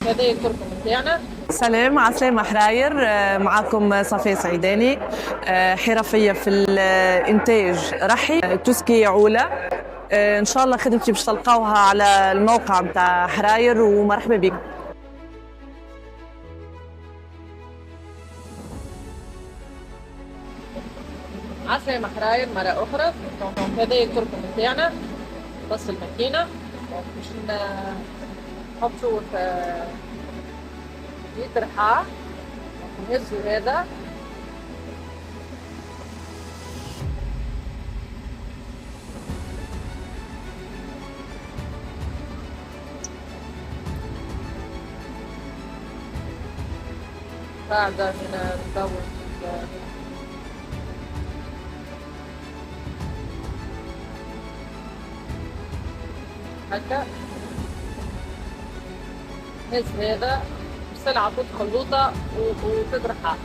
هذا الكركم بتاعنا. سلام عسلامة حراير، معكم صفية سعيداني، حرفية في الإنتاج رحي تسكي عولة. إن شاء الله خدمتي باش تلقاوها على الموقع متاع حراير، ومرحبا بكم. عسلامة حراير مرة أخرى. هذا الكركم بتاعنا، بص الماكينة باش نحطوه في يترحى ونهزو هذا. بعد من ندور هكا هز هذا بسرعة، خلوطة وتطرحها.